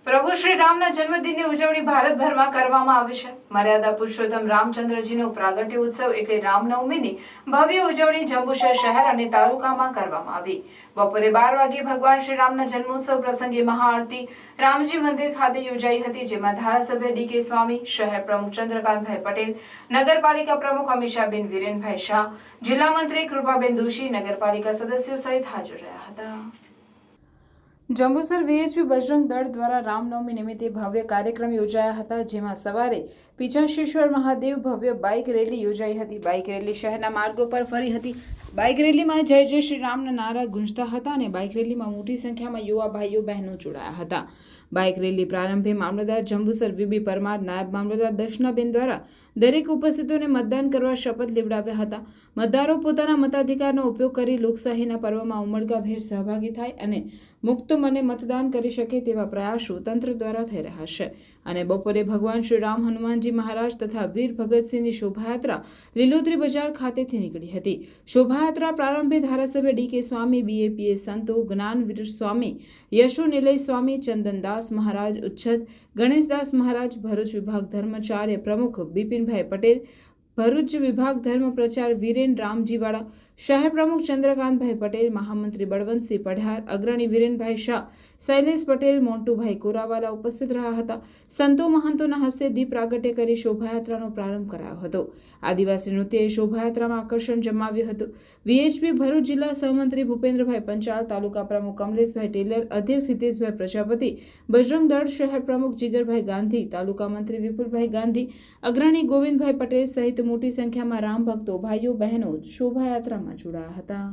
પ્રભુ શ્રી રામના જન્મદિનની ઉજવણી ભારતભરમાં કરવામાં આવે છે। મર્યાદા પુરુષોત્તમ રામચંદ્રજીનો પ્રાગટ્ય ઉત્સવ એટલે રામનવમીની ભવ્ય ઉજવણી જંબુસર શહેર અને તાલુકામાં કરવામાં આવી। બપોરે 12 વાગે ભગવાન શ્રી રામના જન્મોત્સવ પ્રસંગે મહાઆરતી રામજી મંદિર ખાતે યોજાઈ હતી, જેમાં ધારાસભ્ય ડી.કે. સ્વામી, શહેર પ્રમુખ ચંદ્રકાંતભાઈ પટેલ, નગરપાલિકા પ્રમુખ અમીષાબેન વિરેનભાઈ શાહ, જિલ્લા મંત્રી કૃપાબેન દોશી, નગરપાલિકા સદસ્યો સહિત હાજર રહ્યા હતા। જંબુસર વીએચપી બજરંગ દળ દ્વારા રામનવમી નિમિત્તે ભવ્ય કાર્યક્રમ યોજાયા હતા, જેમાં સવારે પીછાશેશ્વર મહાદેવ ભવ્ય બાઇક રેલી યોજાઈ હતી। બાઇક રેલી શહેરના માર્ગો પર ફરી હતી। બાઇક રેલીમાં જય જય શ્રી રામના નારા ગુંજતા હતા અને બાઇક રેલીમાં મોટી સંખ્યામાં યુવા ભાઈઓ બહેનો જોડાયા હતા। બાઇક રેલી પ્રારંભે મામલતદાર જંબુસર વીબી પરમાર, નાયબ મામલતદાર દર્શનાબેન દ્વારા દરેક ઉપસ્થિતોને મતદાન કરવા શપથ લેવડાવ્યા હતા। મતદારો પોતાના મતાધિકારનો ઉપયોગ કરી લોકશાહીના પર્વમાં ઉમળકાભેર સહભાગી થાય અને મુક્ત મને મતદાન કરી શકે તેવા પ્રયાસો તંત્ર દ્વારા થઈ રહ્યા છે। અને બપોરે ભગવાન શ્રી રામ, હનુમાનજી મહારાજ તથા વીર ભગતસિંહની શોભાયાત્રા લીલોતરી બજાર ખાતેથી નીકળી હતી। શોભાયાત્રા પ્રારંભે ધારાસભ્ય ડી.કે. સ્વામી, બીએપીએસ સંતો, જ્ઞાનવીર સ્વામી, યશુ નિલય સ્વામી, ચંદનદાસ મહારાજ ઉચ્છદ, ગણેશદાસ મહારાજ, ભરૂચ વિભાગ ધર્માચાર્ય પ્રમુખ બિપિનભાઈ પટેલ, ભરૂચ વિભાગ ધર્મ પ્રચાર વીરેન રામજીવાળા, શહેર પ્રમુખ ચંદ્રકાંતભાઈ પટેલ, મહામંત્રી બળવંતસિંહ પઢાર, અગ્રણી વિરેનભાઈ શાહ, શૈલેષ પટેલ, મોન્ટુભાઈ કોરાવાલા ઉપસ્થિત રહ્યા હતા। સંતો મહંતોના હસ્તે દીપ પ્રાગટ્ય કરી શોભાયાત્રાનો પ્રારંભ કરાયો હતો। આદિવાસી નૃત્યએ શોભાયાત્રામાં આકર્ષણ જમાવ્યું હતું। વીએચપી ભરૂચ જિલ્લા સહમંત્રી ભૂપેન્દ્રભાઈ પંચાલ, તાલુકા પ્રમુખ કમલેશભાઈ ટેલર, અધ્યક્ષ હિતેશભાઈ પ્રજાપતિ, બજરંગ દળ શહેર પ્રમુખ જીગરભાઈ ગાંધી, તાલુકા મંત્રી વિપુલભાઈ ગાંધી, અગ્રણી ગોવિંદભાઈ પટેલ સહિત મોટી સંખ્યામાં રામ ભક્તો, ભાઈઓ બહેનો શોભાયાત્રામાં જોડાયા હતા।